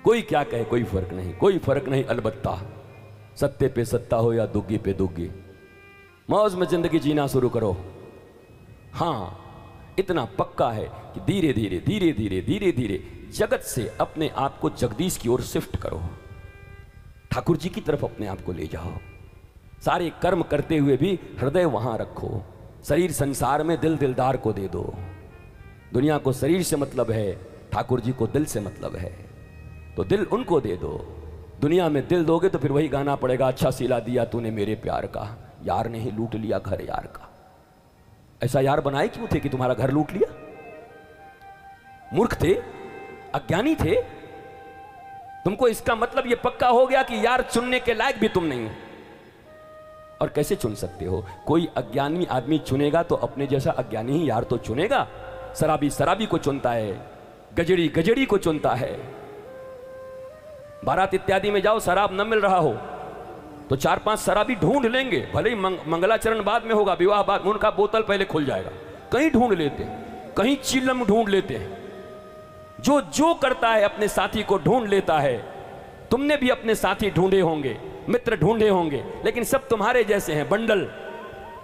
कोई क्या कहे कोई फर्क नहीं, कोई फर्क नहीं, अलबत्ता सत्ते पे सत्ता हो या दुग्गी पे दुग्गी, मौज में जिंदगी जीना शुरू करो। हाँ, इतना पक्का है कि धीरे धीरे धीरे धीरे धीरे धीरे जगत से अपने आप को जगदीश की ओर शिफ्ट करो, ठाकुर जी की तरफ अपने आप को ले जाओ। सारे कर्म करते हुए भी हृदय वहां रखो। शरीर संसार में, दिल दिलदार को दे दो। दुनिया को शरीर से मतलब है, ठाकुर जी को दिल से मतलब है, तो दिल उनको दे दो। दुनिया में दिल दोगे तो फिर वही गाना पड़ेगा, अच्छा सिला दिया तूने मेरे प्यार का, यार ने ही लूट लिया घर यार का। ऐसा यार बनाए क्यों थे कि तुम्हारा घर लूट लिया? मूर्ख थे, अज्ञानी थे। तुमको इसका मतलब यह पक्का हो गया कि यार चुनने के लायक भी तुम नहीं हो। और कैसे चुन सकते हो? कोई अज्ञानी आदमी चुनेगा तो अपने जैसा अज्ञानी ही यार तो चुनेगा। शराबी शराबी को चुनता है, गजड़ी गजड़ी को चुनता है। बारात इत्यादि में जाओ, शराब न मिल रहा हो तो 4-5 शराबी ढूंढ लेंगे, भले ही मंगलाचरण बाद में होगा, विवाह बाद में, उनका बोतल पहले खुल जाएगा। कहीं ढूंढ लेते हैं, कहीं चिलम ढूंढ लेते हैं। जो जो करता है अपने साथी को ढूंढ लेता है। तुमने भी अपने साथी ढूंढे होंगे, मित्र ढूंढे होंगे, लेकिन सब तुम्हारे जैसे हैं, बंडल।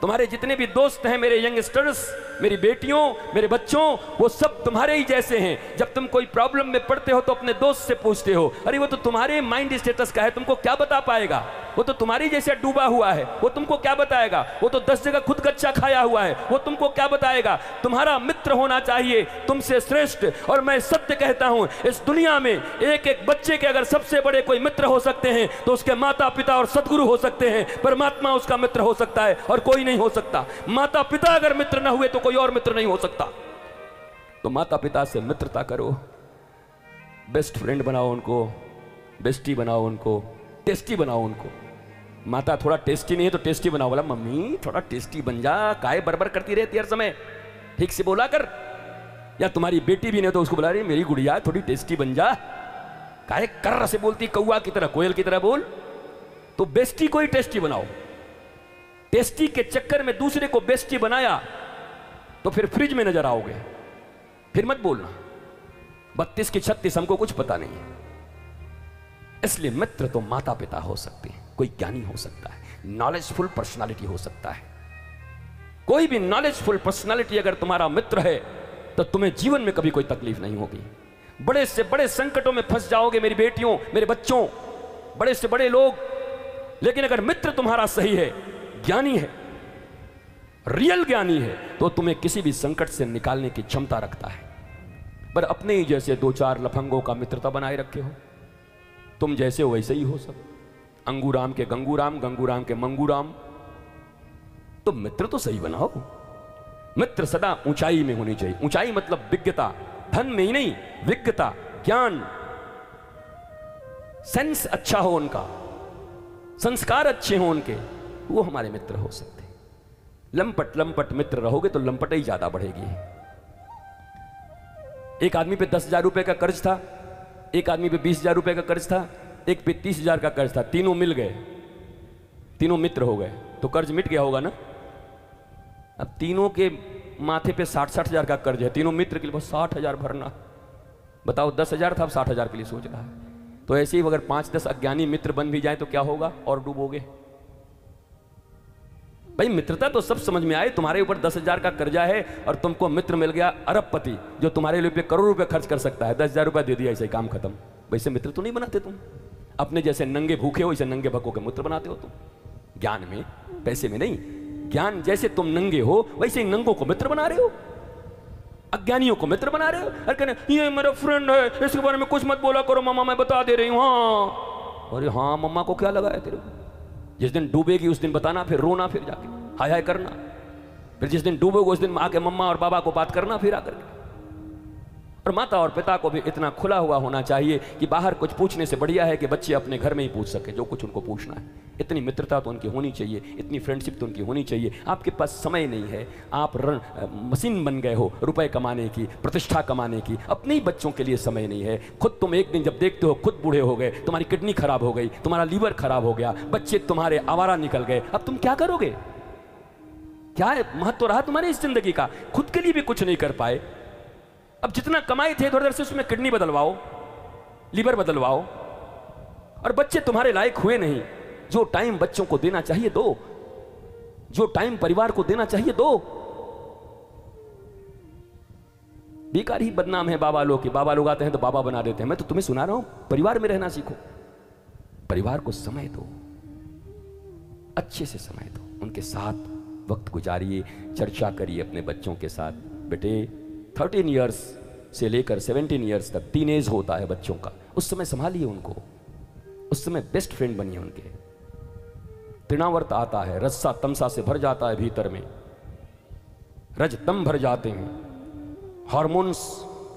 तुम्हारे जितने भी दोस्त हैं, मेरे यंगस्टर्स, मेरी बेटियों, मेरे बच्चों, वो सब तुम्हारे ही जैसे हैं। जब तुम कोई प्रॉब्लम में पड़ते हो तो अपने दोस्त से पूछते हो, अरे वो तो तुम्हारे माइंड स्टेटस का है, तुमको क्या बता पाएगा? वो तो तुम्हारी जैसे डूबा हुआ है, वो तुमको क्या बताएगा? वो तो 10 जगह खुद कच्चा खाया हुआ है, वो तुमको क्या बताएगा? तुम्हारा मित्र होना चाहिए तुमसे श्रेष्ठ। और मैं सत्य कहता हूं, इस दुनिया में एक एक बच्चे के अगर सबसे बड़े कोई मित्र हो सकते हैं तो उसके माता पिता और सदगुरु हो सकते हैं। परमात्मा उसका मित्र हो सकता है और कोई नहीं हो सकता। माता पिता अगर मित्र न हुए तो कोई और मित्र नहीं हो सकता। तो माता पिता से मित्रता करो, बेस्ट फ्रेंड बनाओ उनको, बेस्टी बनाओ उनको, टेस्टी बनाओ उनको। माता थोड़ा टेस्टी नहीं है तो टेस्टी बनाओ। बोला मम्मी थोड़ा टेस्टी बन जा, काहे बरबर करती रहती हर समय, ठीक से बोला कर। या तुम्हारी बेटी भी नहीं तो उसको बोला रही मेरी गुड़िया थोड़ी टेस्टी बन जा, काहे कर्र से बोलती, कौआ की तरह, कोयल की तरह बोल। तो बेस्टी को ही टेस्टी बनाओ। टेस्टी के चक्कर में दूसरे को बेस्टी बनाया तो फिर फ्रिज में नजर आओगे। फिर मत बोलना 32 की 36 हमको कुछ पता नहीं है। इसलिए मित्र तो माता पिता हो सकते हैं, कोई ज्ञानी हो सकता है, नॉलेजफुल पर्सनालिटी हो सकता है। कोई भी नॉलेजफुल पर्सनालिटी अगर तुम्हारा मित्र है तो तुम्हें जीवन में कभी कोई तकलीफ नहीं होगी। बड़े से बड़े संकटों में फंस जाओगे मेरी बेटियों, मेरे बच्चों, बड़े से बड़े लोग, लेकिन अगर मित्र तुम्हारा सही है, ज्ञानी है, रियल ज्ञानी है, तो तुम्हें किसी भी संकट से निकालने की क्षमता रखता है। पर अपने ही जैसे 2-4 लफंगों का मित्रता बनाए रखे हो, तुम जैसे हो वैसे ही हो सब। अंगूराम के गंगूराम, गंगूराम के मंगूराम। तो मित्र तो सही बनाओ। मित्र सदा ऊंचाई में होनी चाहिए। ऊंचाई मतलब विज्ञता, धन में ही नहीं, विज्ञता, ज्ञान, सेंस अच्छा हो उनका, संस्कार अच्छे हो उनके, वो हमारे मित्र हो सकते हैं। लंपट लंपट मित्र रहोगे तो लंपट ही ज्यादा बढ़ेगी। एक आदमी पे 10,000 रुपए का कर्ज था, एक आदमी पे 20,000 रुपए का कर्ज था, एक पे 30,000 का कर्ज था। तीनों मिल गए, तीनों मित्र हो गए, तो कर्ज मिट गया होगा ना। अब तीनों के माथे पे 60-60 हजार का कर्ज है, तीनों मित्र के लिए बस 60,000 भरना। बताओ 10,000 था, अब 60,000 के लिए सोच रहा है। तो ऐसे ही अगर 5-10 अज्ञानी मित्र बन भी जाए तो क्या होगा, और डूबोगे। भाई मित्रता तो सब समझ में आए। तुम्हारे ऊपर 10,000 का कर्जा है और तुमको मित्र मिल गया अरबपति, जो तुम्हारे लिए करोड़ रुपए खर्च कर सकता है। 10,000 रुपए दे दिया, ऐसे काम खत्म। वैसे मित्र तो नहीं बनाते तुम। अपने जैसे नंगे भूखे हो वैसे नंगे भक्कों के मित्र बनाते हो तुम। ज्ञान में, पैसे में नहीं। ज्ञान जैसे तुम नंगे हो वैसे ही नंगों को मित्र बना रहे हो, अज्ञानियों को मित्र बना रहे हो। अरे कहने ये मेरा फ्रेंड है, इसके बारे में कुछ मत बोला करो मामा, मैं बता दे रही हूँ। हाँ, अरे हाँ मम्मा को क्या लगा है तेरे को? जिस दिन डूबेगी उस दिन बताना, फिर रोना, फिर जाके हाय हाय करना। फिर जिस दिन डूबोगे उस दिन आके मम्मा और बाबा को बात करना, फिर आकर के। और माता और पिता को भी इतना खुला हुआ होना चाहिए कि बाहर कुछ पूछने से बढ़िया है कि बच्चे अपने घर में ही पूछ सके जो कुछ उनको पूछना है। इतनी मित्रता तो उनकी होनी चाहिए, इतनी फ्रेंडशिप तो उनकी होनी चाहिए। आपके पास समय नहीं है, आप मशीन बन गए हो रुपए कमाने की, प्रतिष्ठा कमाने की, अपने ही बच्चों के लिए समय नहीं है। खुद तुम एक दिन जब देखते हो खुद बूढ़े हो गए, तुम्हारी किडनी खराब हो गई, तुम्हारा लीवर खराब हो गया, बच्चे तुम्हारे आवारा निकल गए, अब तुम क्या करोगे? क्या महत्व रहा तुम्हारी इस जिंदगी का? खुद के लिए भी कुछ नहीं कर पाए। अब जितना कमाए थे थोड़ी देर से उसमें किडनी बदलवाओ, लीवर बदलवाओ। और बच्चे तुम्हारे लायक हुए नहीं, जो टाइम बच्चों को देना चाहिए दो, जो टाइम परिवार को देना चाहिए दो। बेकार ही बदनाम है बाबा लोग, बाबा लोग आते हैं तो बाबा बना देते हैं। मैं तो तुम्हें सुना रहा हूं, परिवार में रहना सीखो, परिवार को समय दो, अच्छे से समय दो, उनके साथ वक्त गुजारिए, चर्चा करिए अपने बच्चों के साथ। बेटे 13 इयर्स से लेकर 17 इयर्स तक टीनेज होता है बच्चों का, उस समय संभालिए उनको, उस समय बेस्ट फ्रेंड बनिए उनके। तृणावर्त आता है, रस्सा तमसा से भर जाता है भीतर में, रजतम भर जाते हैं, हार्मोन्स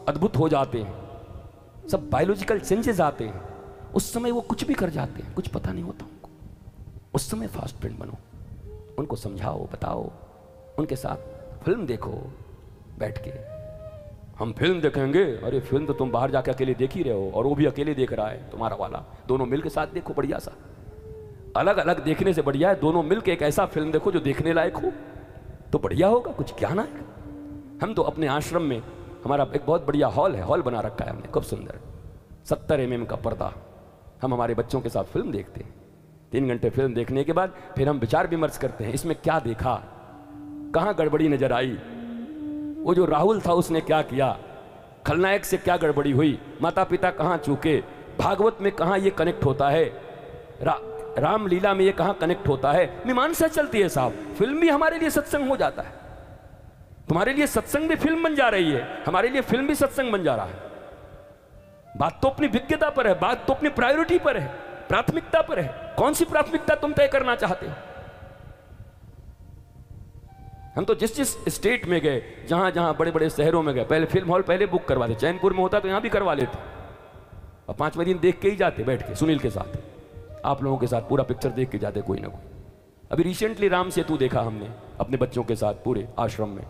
अद्भुत हो जाते हैं, सब बायोलॉजिकल चेंजेस आते हैं। उस समय वो कुछ भी कर जाते हैं, कुछ पता नहीं होता उनको। उस समय फास्ट फ्रेंड बनो, उनको समझाओ, बताओ, उनके साथ फिल्म देखो बैठ के। हम फिल्म देखेंगे, अरे फिल्म तो तुम बाहर जाके अकेले देख ही रहे हो, और वो भी अकेले देख रहा है तुम्हारा वाला। दोनों मिल के साथ देखो, बढ़िया सा। अलग अलग देखने से बढ़िया है दोनों मिल के एक ऐसा फिल्म देखो जो देखने लायक हो, तो बढ़िया होगा, कुछ ज्ञान आएगा। हम तो अपने आश्रम में, हमारा एक बहुत बढ़िया हॉल है, हॉल बना रखा है हमने, खूब सुंदर, 70 mm का पर्दा। हम हमारे बच्चों के साथ फिल्म देखते हैं। 3 घंटे फिल्म देखने के बाद फिर हम विचार विमर्श करते हैं, इसमें क्या देखा, कहाँ गड़बड़ी नजर आई, वो जो राहुल था उसने क्या किया, खलनायक से क्या गड़बड़ी हुई, माता पिता कहाँ चूके, भागवत में कहाँ ये कनेक्ट होता है, रामलीला में ये कहाँ कनेक्ट होता है। मीमांसा चलती है साहब। फिल्म भी हमारे लिए सत्संग हो जाता है। तुम्हारे लिए सत्संग भी फिल्म बन जा रही है, हमारे लिए फिल्म भी सत्संग बन जा रहा है। बात तो अपनी विज्ञता पर है, बात तो अपनी प्रायोरिटी पर है, प्राथमिकता पर है। कौन सी प्राथमिकता तुम तय करना चाहते हो? हम तो जिस जिस स्टेट में गए, जहां जहां बड़े बड़े शहरों में गए, पहले फिल्म हॉल पहले बुक करवा दे। चैनपुर में होता तो यहां भी करवा लेते, और 5वें दिन देख के ही जाते, बैठ के सुनील के साथ, आप लोगों के साथ पूरा पिक्चर देख के जाते कोई ना कोई। अभी रिसेंटली राम सेतु देखा हमने अपने बच्चों के साथ पूरे आश्रम में।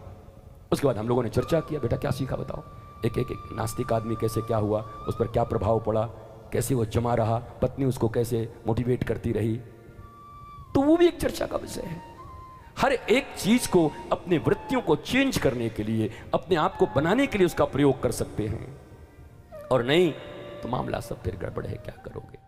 उसके बाद हम लोगों ने चर्चा किया, बेटा क्या सीखा बताओ, एक एक नास्तिक आदमी कैसे क्या हुआ, उस पर क्या प्रभाव पड़ा, कैसे वो जमा रहा, पत्नी उसको कैसे मोटिवेट करती रही, तो वो भी एक चर्चा का विषय है। हर एक चीज को अपनी वृत्तियों को चेंज करने के लिए, अपने आप को बनाने के लिए उसका प्रयोग कर सकते हैं, और नहीं तो मामला सब फिर गड़बड़ है, क्या करोगे।